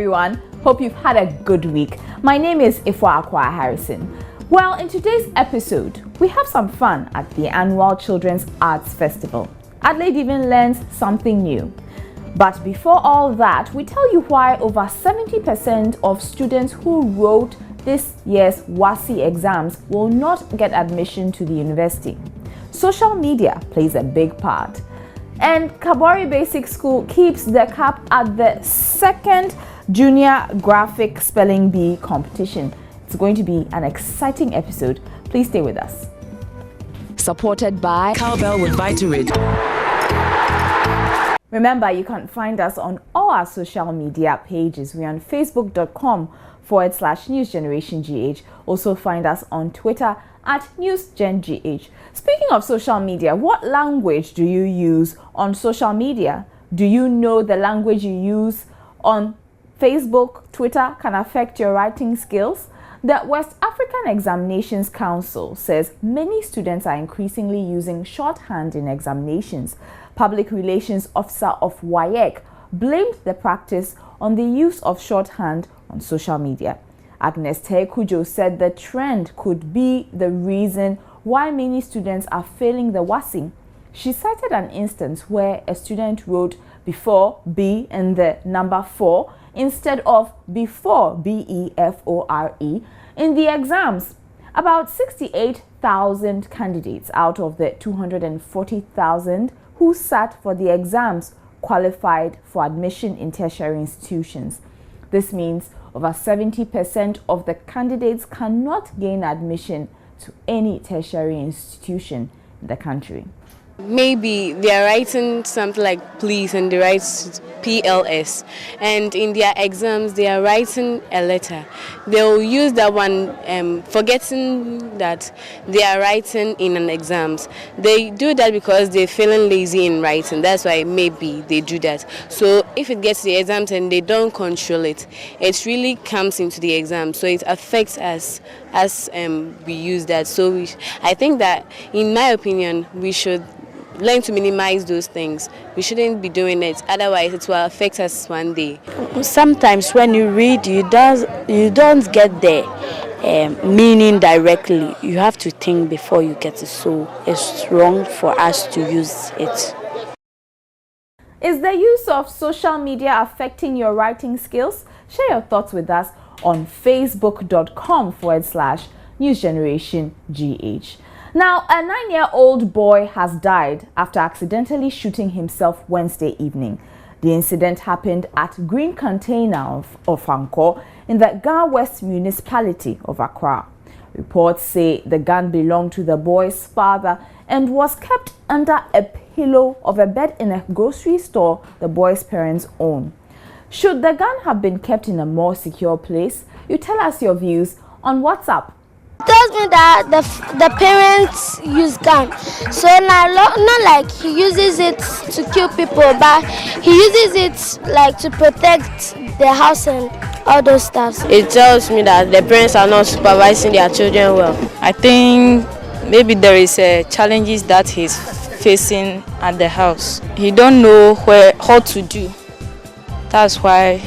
everyone. Hope you've had a good week. My name is Ifwa Akwa Harrison. Well, in today's episode, we have some fun at the annual Children's Arts Festival. Adelaide even learns something new. But before all that, we tell you why over 70% of students who wrote this year's WASSCE exams will not get admission to the university. Social media plays a big part. And Kabori Basic School keeps the cup at the second Junior Graphic Spelling Bee competition. It's going to be an exciting episode. Please stay with us. Supported by Cowbell with Vitarid. Remember, you can find us on all our social media pages. We're on facebook.com/newsgenerationgh. Also find us on Twitter at newsgengh. Speaking of social media, what language do you use on social media? Do you know the language you use on Facebook, Twitter can affect your writing skills? The West African Examinations Council says many students are increasingly using shorthand in examinations. Public Relations Officer of WAEC blamed the practice on the use of shorthand on social media. Agnes Tekujo said the trend could be the reason why many students are failing the WASSCE. She cited an instance where a student wrote before B and the number 4 instead of before BEFORE in the exams. About 68,000 candidates out of the 240,000 who sat for the exams qualified for admission in tertiary institutions. This means over 70% of the candidates cannot gain admission to any tertiary institution in the country. Maybe they are writing something like please and they write PLS, and in their exams they are writing a letter. They'll use that one, forgetting that they are writing in an exams. They do that because they're feeling lazy in writing. That's why maybe they do that. So if it gets to the exams and they don't control it, it really comes into the exam. So it affects us as we use that. So I think that, in my opinion, we should learn to minimize those things. We shouldn't be doing it, otherwise it will affect us one day. Sometimes when you read, you don't get the meaning directly. You have to think before you get it, so it's wrong for us to use it. Is the use of social media affecting your writing skills? Share your thoughts with us on facebook.com/newsgenerationgh. Now, a 9-year-old boy has died after accidentally shooting himself Wednesday evening. The incident happened at Green Container of Anko in the Ga West municipality of Accra. Reports say the gun belonged to the boy's father and was kept under a pillow of a bed in a grocery store the boy's parents own. Should the gun have been kept in a more secure place? You tell us your views on WhatsApp. Tells me that the parents use gun, so now not like he uses it to kill people, but he uses it like to protect the house and all those stuff. It tells me that the parents are not supervising their children well. I think maybe there is challenges that he's facing at the house. He don't know how to do. That's why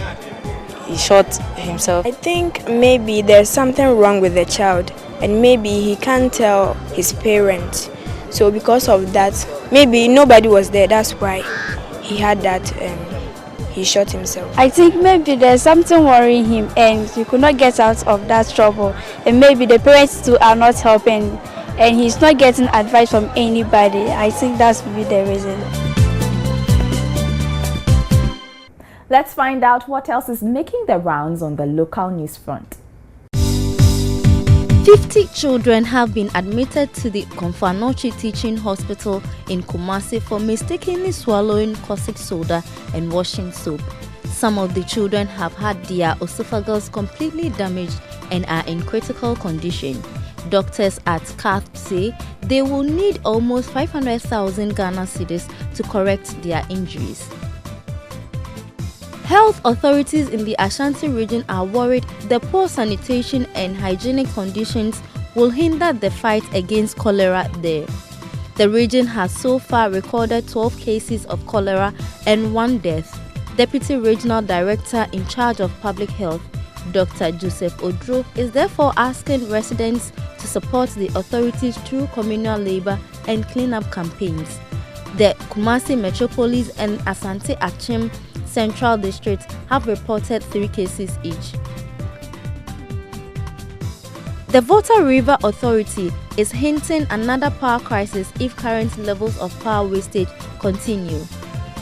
he shot himself. I think maybe there's something wrong with the child, and maybe he can't tell his parents. So because of that, maybe nobody was there. That's why he had that. He shot himself. I think maybe there's something worrying him, and he could not get out of that trouble. And maybe the parents too are not helping, and he's not getting advice from anybody. I think that's maybe the reason. Let's find out what else is making the rounds on the local news front. 50 children have been admitted to the Komfanochi Teaching Hospital in Kumasi for mistakenly swallowing caustic soda and washing soap. Some of the children have had their esophagus completely damaged and are in critical condition. Doctors at CAF say they will need almost 500,000 Ghana cedis to correct their injuries. Health authorities in the Ashanti region are worried the poor sanitation and hygienic conditions will hinder the fight against cholera there. The region has so far recorded 12 cases of cholera and 1 death. Deputy Regional Director in charge of Public Health, Dr. Joseph Odro, is therefore asking residents to support the authorities through communal labor and cleanup campaigns. The Kumasi Metropolis and Asante Achim Central Districts have reported 3 cases each. The Volta River Authority is hinting another power crisis if current levels of power wastage continue.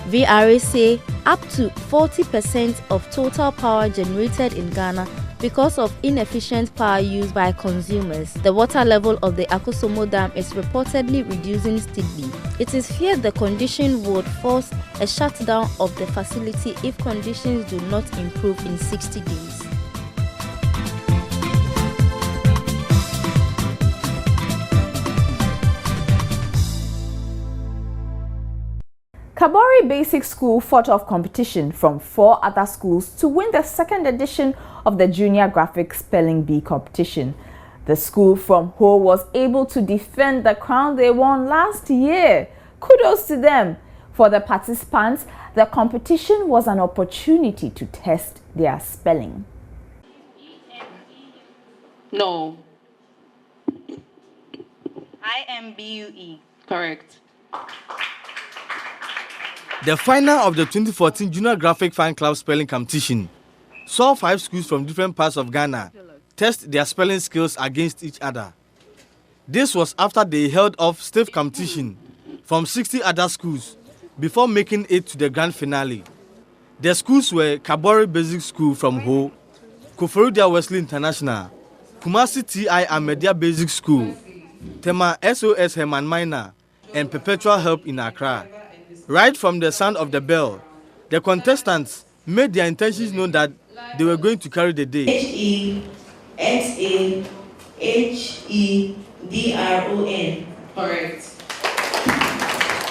VRA say up to 40% of total power generated in Ghana because of inefficient power used by consumers. The water level of the Akusumo Dam is reportedly reducing steadily. It is feared the condition would force a shutdown of the facility if conditions do not improve in 60 days. Kabori Basic School fought off competition from 4 other schools to win the 2nd edition of the Junior Graphic Spelling Bee competition. The school from Ho was able to defend the crown they won last year. Kudos to them. For the participants, the competition was an opportunity to test their spelling. No. IMBUE. Correct. The final of the 2014 Junior Graphic Fan Club Spelling Competition saw 5 schools from different parts of Ghana test their spelling skills against each other. This was after they held off stiff competition from 60 other schools before making it to the grand finale. The schools were Kabori Basic School from Ho, Koforidua Wesley International, Kumasi T.I. Ahmedia Basic School, Tema SOS Herman Minor, and Perpetual Help in Accra. Right from the sound of the bell, the contestants made their intentions known that they were going to carry the day. HESAHEDRON. Correct.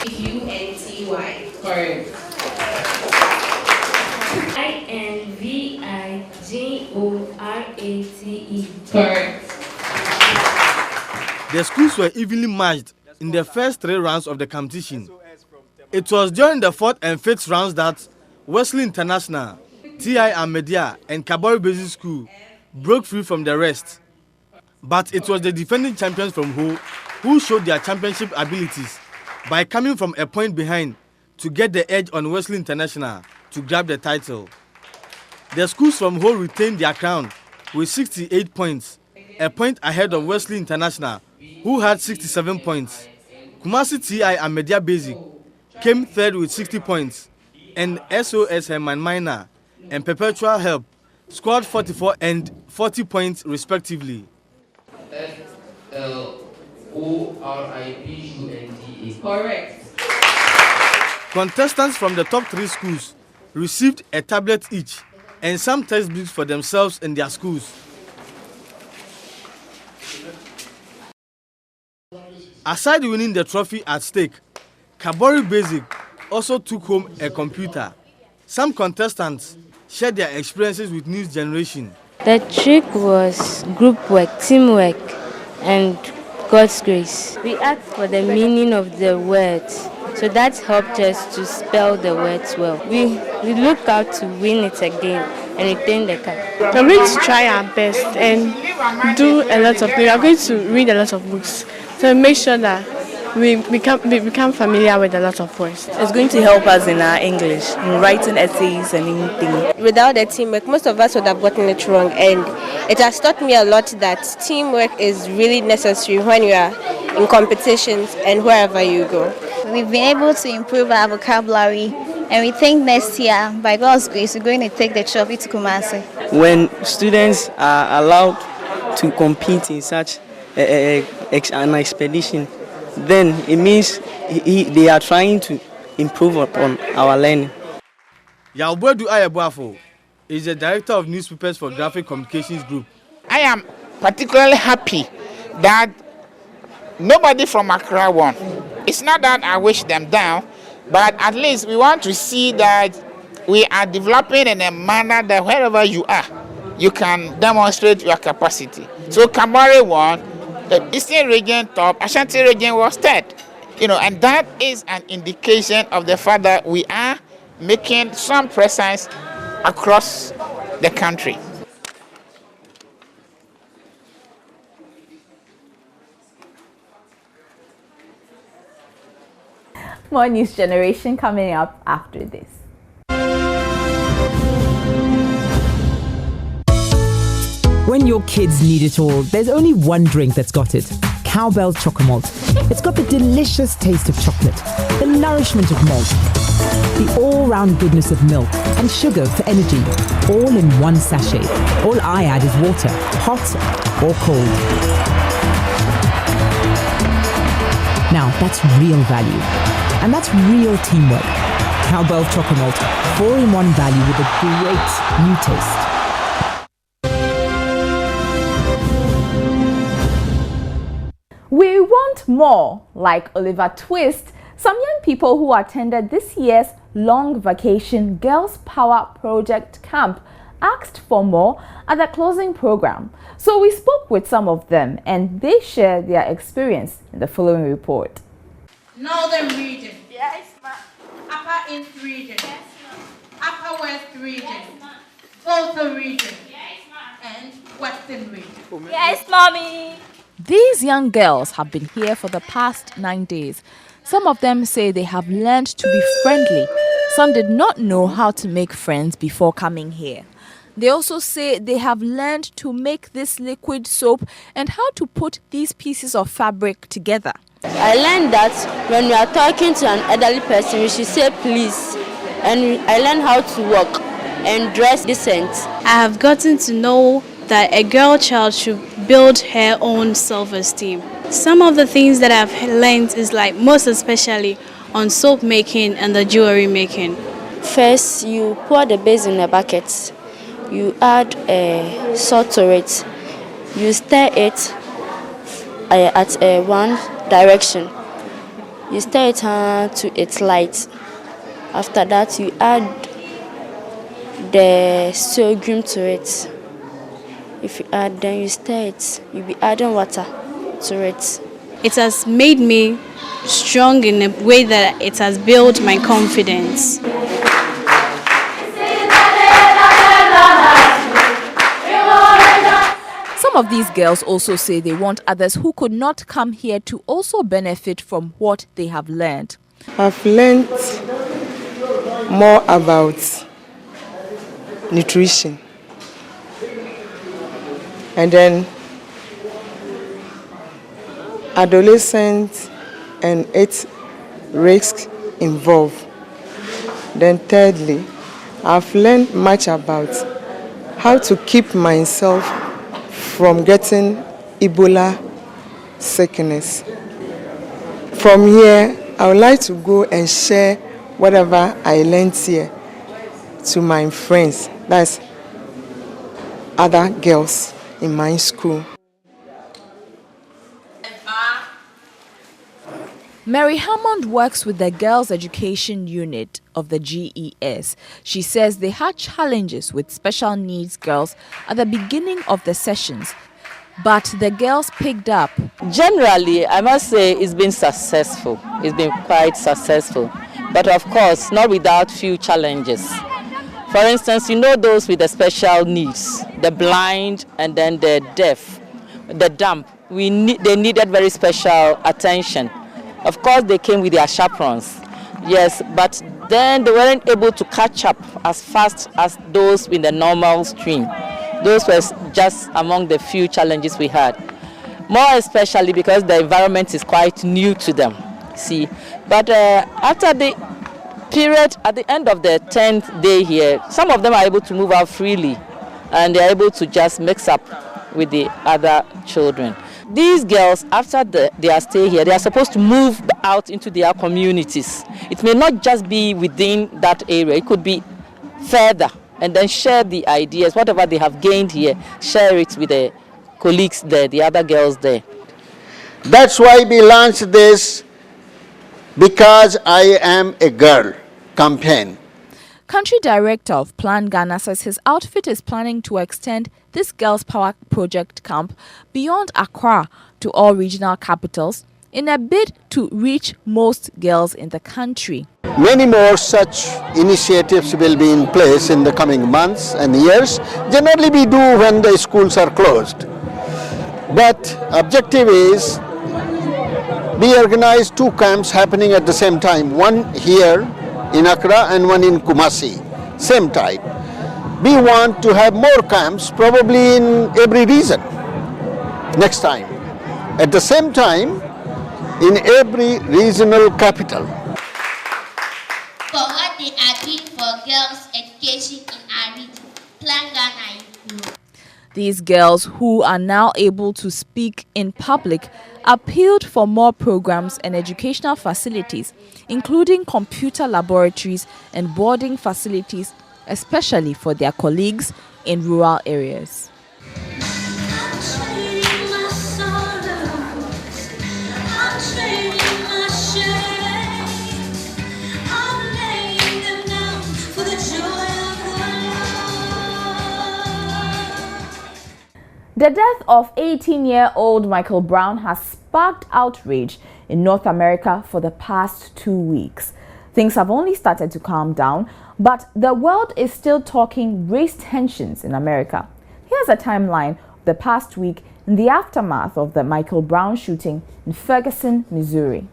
UNTY. Correct. INVIGORATE. Correct. The schools were evenly matched in the first 3 rounds of the competition. It was during the 4th and 5th rounds that Wesley International, T.I. Ahmedia, and Kabori Basic School broke free from the rest. But it was the defending champions from Ho who showed their championship abilities by coming from a point behind to get the edge on Wesley International to grab the title. The schools from Ho retained their crown with 68 points, a point ahead of Wesley International, who had 67 points. Kumasi T.I. Ahmedia Basic came 3rd with 60 points, and SOS Herman Minor and Perpetual Help scored 44 and 40 points respectively. FLORIPUNTE. Correct. Contestants from the top 3 schools received a tablet each and some textbooks for themselves and their schools. Aside winning the trophy at stake, Kabori Basic also took home a computer. Some contestants shared their experiences with News Generation. The trick was group work, teamwork, and God's grace. We asked for the meaning of the words, so that helped us to spell the words well. We look out to win it again and retain the cup. We're going to try our best and do a lot of things. We are going to read a lot of books to make sure that we become familiar with a lot of words. It's going to help us in our English, in writing essays and anything. Without the teamwork, most of us would have gotten it wrong, and it has taught me a lot that teamwork is really necessary when you are in competitions and wherever you go. We've been able to improve our vocabulary, and we think next year, by God's grace, we're going to take the trophy to Kumasi. When students are allowed to compete in such an expedition, then it means they are trying to improve upon our learning. Yaubedu Ayabuafo is the director of newspapers for Graphic Communications Group. I am particularly happy that nobody from Accra won. It's not that I wish them down, but at least we want to see that we are developing in a manner that wherever you are, you can demonstrate your capacity. So Kabori won. The Eastern region top, Ashanti region was third. And that is an indication of the fact that we are making some presence across the country. More News Generation coming up after this. When your kids need it all, there's only one drink that's got it. Cowbell Chocomalt. It's got the delicious taste of chocolate, the nourishment of malt, the all-round goodness of milk, and sugar for energy, all in one sachet. All I add is water, hot or cold. Now, that's real value. And that's real teamwork. Cowbell Chocomalt, 4-in-1 value with a great new taste. We want more. Like Oliver Twist, some young people who attended this year's long vacation Girls Power Project Camp asked for more at the closing program. So we spoke with some of them and they shared their experience in the following report. Northern region. Yes, ma'am. Upper East region. Yes, ma'am. Upper West region. Yes, ma'am. Southern region. Yes, ma'am. And Western region. Yes, mommy. These young girls have been here for the past 9 days. Some of them say they have learned to be friendly. Some did not know how to make friends before coming here. They also say they have learned to make this liquid soap and how to put these pieces of fabric together. I learned that when we are talking to an elderly person, we should say please. And I learned how to walk and dress decent. I have gotten to know that a girl child should build her own self-esteem. Some of the things that I've learned is like most especially on soap making and the jewelry making. First, you pour the base in a bucket. You add salt to it. You stir it at one direction. You stir it to its light. After that, you add the sorghum to it. If you add, then you stir it. You'll be adding water to it. It has made me strong in a way that it has built my confidence. Some of these girls also say they want others who could not come here to also benefit from what they have learned. I've learned more about nutrition. And then adolescents and its risks involved. Then thirdly, I've learned much about how to keep myself from getting Ebola sickness. From here, I would like to go and share whatever I learned here to my friends, that's other girls in my school. Mary Hammond works with the Girls Education Unit of the GES. She says they had challenges with special needs girls at the beginning of the sessions, but the girls picked up. Generally, I must say it's been successful. It's been quite successful, but of course not without few challenges. For instance, you know those with the special needs, the blind and then the deaf, the dumb. They needed very special attention. Of course, they came with their chaperones, yes, but then they weren't able to catch up as fast as those in the normal stream. Those were just among the few challenges we had. More especially because the environment is quite new to them, see. But after the period, at the end of the 10th day here, some of them are able to move out freely and they're able to just mix up with the other children. These girls, after their stay here, they are supposed to move out into their communities. It may not just be within that area, it could be further, and then share the ideas, whatever they have gained here, share it with the colleagues there, the other girls there. That's why we launched this Because I Am a Girl campaign. Country Director of Plan Ghana says his outfit is planning to extend this Girls Power Project camp beyond Accra to all regional capitals in a bid to reach most girls in the country. Many more such initiatives will be in place in the coming months and years. Generally we do when the schools are closed. But objective is we organize 2 camps happening at the same time, one here in Accra and one in Kumasi, same time. We want to have more camps probably in every region next time. At the same time, in every regional capital. For what they are doing for girls' education in our region, Plan Ghana Improve. These girls, who are now able to speak in public, appealed for more programs and educational facilities, including computer laboratories and boarding facilities, especially for their colleagues in rural areas. The death of 18-year-old Michael Brown has sparked outrage in North America for the past 2 weeks. Things have only started to calm down, but the world is still talking race tensions in America. Here's a timeline of the past week in the aftermath of the Michael Brown shooting in Ferguson, Missouri.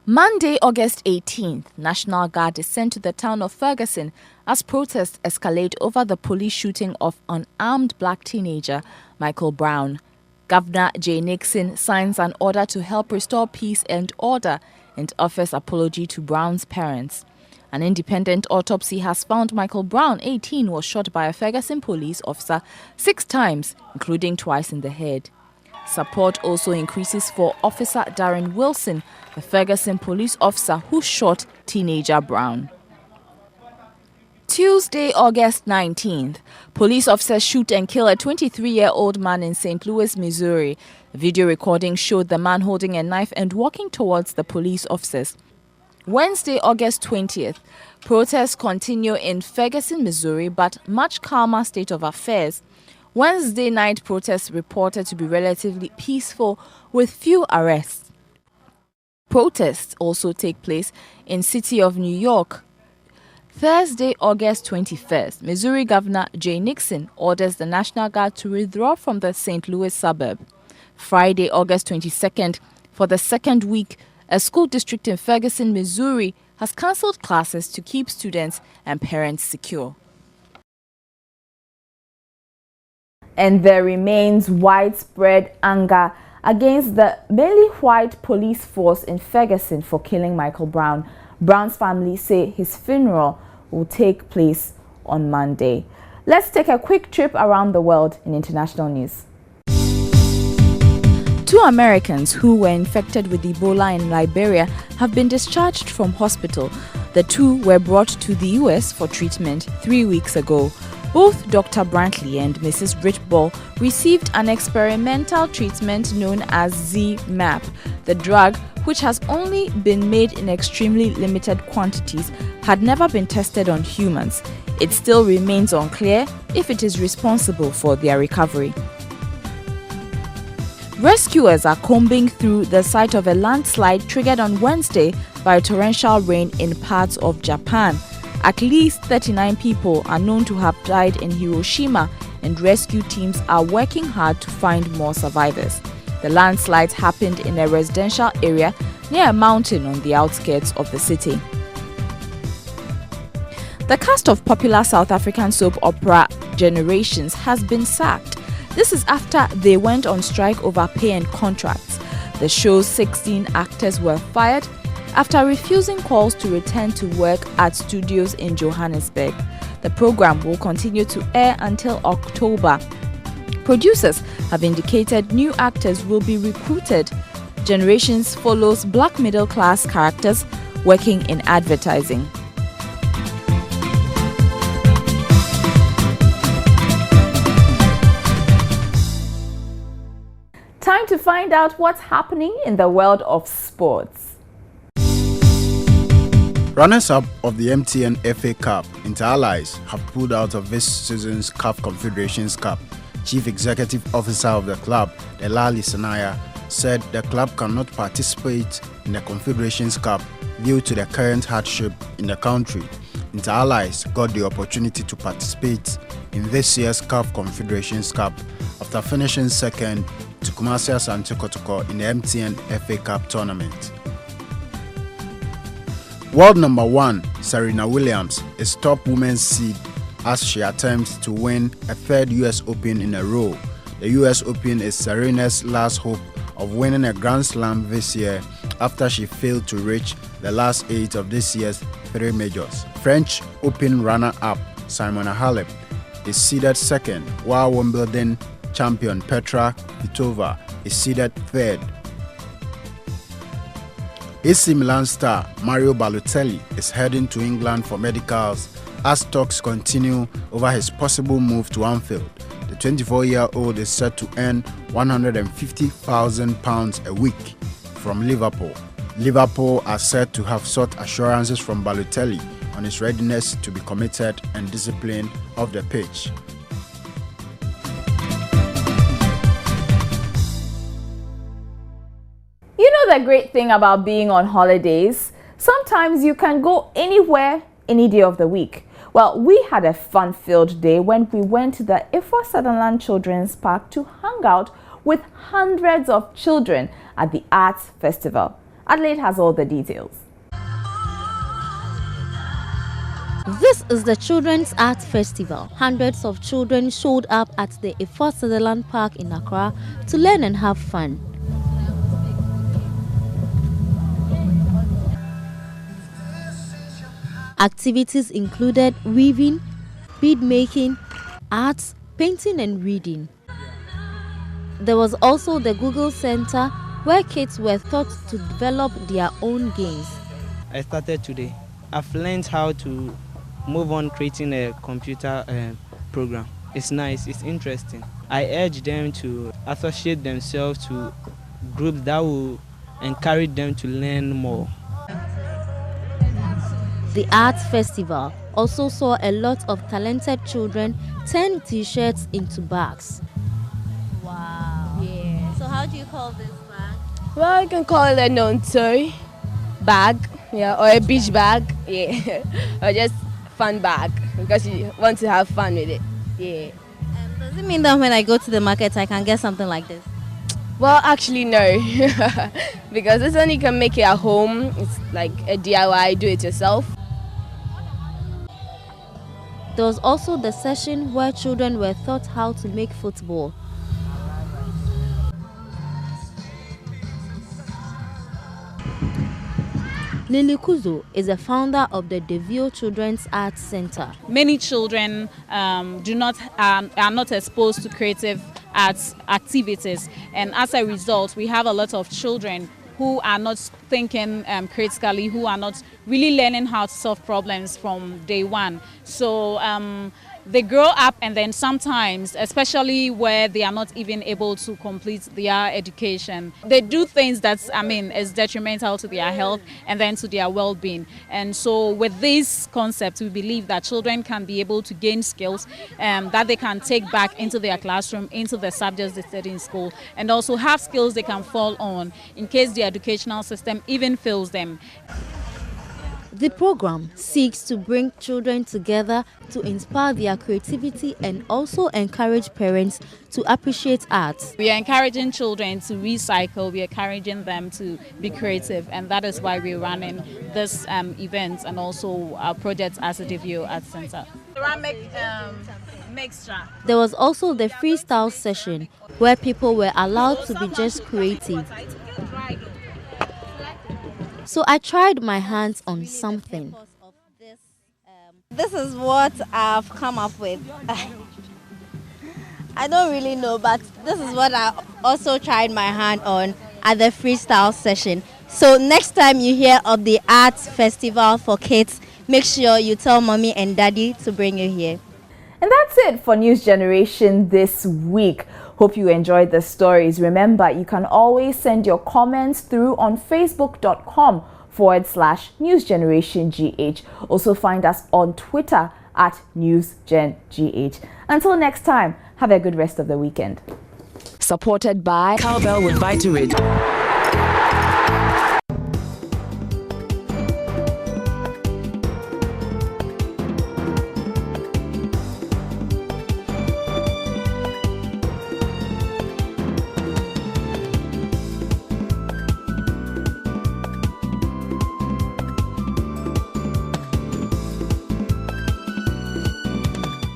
Monday, August 18th, National Guard is sent to the town of Ferguson as protests escalate over the police shooting of unarmed black teenager Michael Brown. Governor Jay Nixon signs an order to help restore peace and order and offers apology to Brown's parents. An independent autopsy has found Michael Brown, 18, was shot by a Ferguson police officer 6 times, including twice in the head. Support also increases for Officer Darren Wilson, the Ferguson police officer who shot teenager Brown. Tuesday, August 19th, police officers shoot and kill a 23-year-old man in St. Louis, Missouri. A video recording showed the man holding a knife and walking towards the police officers. Wednesday, August 20th, protests continue in Ferguson, Missouri, but much calmer state of affairs. Wednesday night protests reported to be relatively peaceful with few arrests. Protests also take place in City of New York. Thursday, August 21st, Missouri Governor Jay Nixon orders the National Guard to withdraw from the St. Louis suburb. Friday, August 22nd, for the second week, a school district in Ferguson, Missouri has cancelled classes to keep students and parents secure. And there remains widespread anger against the mainly white police force in Ferguson for killing Michael Brown. Brown's family say his funeral will take place on Monday. Let's take a quick trip around the world in international news. 2 Americans who were infected with Ebola in Liberia have been discharged from hospital. The 2 were brought to the US for treatment 3 weeks ago. Both Dr. Brantley and Mrs. Britball received an experimental treatment known as Z-MAP. The drug, which has only been made in extremely limited quantities, had never been tested on humans. It still remains unclear if it is responsible for their recovery. Rescuers are combing through the site of a landslide triggered on Wednesday by torrential rain in parts of Japan. At least 39 people are known to have died in Hiroshima, and rescue teams are working hard to find more survivors. The landslides happened in a residential area near a mountain on the outskirts of the city. The cast of popular South African soap opera Generations has been sacked. This is after they went on strike over pay and contracts. The show's 16 actors were fired after refusing calls to return to work at studios in Johannesburg. The program will continue to air until October. Producers have indicated new actors will be recruited. Generations follows black middle-class characters working in advertising. Time to find out what's happening in the world of sports. Runners-up of the MTN FA Cup, Inter-Allies, have pulled out of this season's CAF Confederations Cup. Chief Executive Officer of the club, Delali Sanaya, said the club cannot participate in the Confederations Cup due to the current hardship in the country. Inter-Allies got the opportunity to participate in this year's CAF Confederations Cup after finishing second to Kumasi Asante Kotoko in the MTN FA Cup tournament. World number 1, Serena Williams, is top women's seed as she attempts to win a third US Open in a row. The US Open is Serena's last hope of winning a Grand Slam this year after she failed to reach the last 8 of this year's 3 majors. French Open runner-up Simona Halep is seeded second, while Wimbledon champion Petra Kvitova is seeded third. AC Milan star Mario Balotelli is heading to England for medicals as talks continue over his possible move to Anfield. The 24-year-old is set to earn £150,000 a week from Liverpool. Liverpool are said to have sought assurances from Balotelli on his readiness to be committed and disciplined off the pitch. You know the great thing about being on holidays? Sometimes you can go anywhere, any day of the week. Well, we had a fun-filled day when we went to the Ifo Sutherland Children's Park to hang out with hundreds of children at the Arts Festival. Adelaide has all the details. This is the Children's Art Festival. Hundreds of children showed up at the Ifo Sutherland Park in Accra to learn and have fun. Activities included weaving, bead making, arts, painting and reading. There was also the Google Center where kids were taught to develop their own games. I started today. I've learned how to move on creating a computer program. It's nice, it's interesting. I urge them to associate themselves to groups that will encourage them to learn more. The Arts Festival also saw a lot of talented children turn t-shirts into bags. Wow. Yeah. So how do you call this bag? Well, you can call it a non-toy bag, yeah, or a beach bag, yeah, or just fun bag because you want to have fun with it, yeah. Does it mean that when I go to the market I can get something like this? Well, actually no, because this one you can make it at home. It's like a DIY, do it yourself. There was also the session where children were taught how to make football. Lily Kuzo is a founder of the Devio Children's Arts Center. Many children are not exposed to creative arts activities, and as a result we have a lot of children who are not thinking critically, who are not really learning how to solve problems from day one. So they grow up and then sometimes, especially where they are not even able to complete their education, they do things that, is detrimental to their health and then to their well-being. And so with this concept, we believe that children can be able to gain skills that they can take back into their classroom, into the subjects they study in school, and also have skills they can fall on in case the educational system even fails them. The program seeks to bring children together to inspire their creativity and also encourage parents to appreciate art. We are encouraging children to recycle, we are encouraging them to be creative, and that is why we're running this event and also our project as a Devio Art Center. Ceramic mixture. There was also the freestyle session where people were allowed to be just creative. So I tried my hands on something. This is what I've come up with. I don't really know, but this is what I also tried my hand on at the freestyle session. So next time you hear of the Arts Festival for kids, make sure you tell mommy and daddy to bring you here. And that's it for News Generation this week. Hope you enjoyed the stories. Remember, you can always send your comments through on facebook.com facebook.com/newsgenerationgh. Also find us on Twitter at newsgengh. Until next time, have a good rest of the weekend. Supported by Cowbell with Vitarid.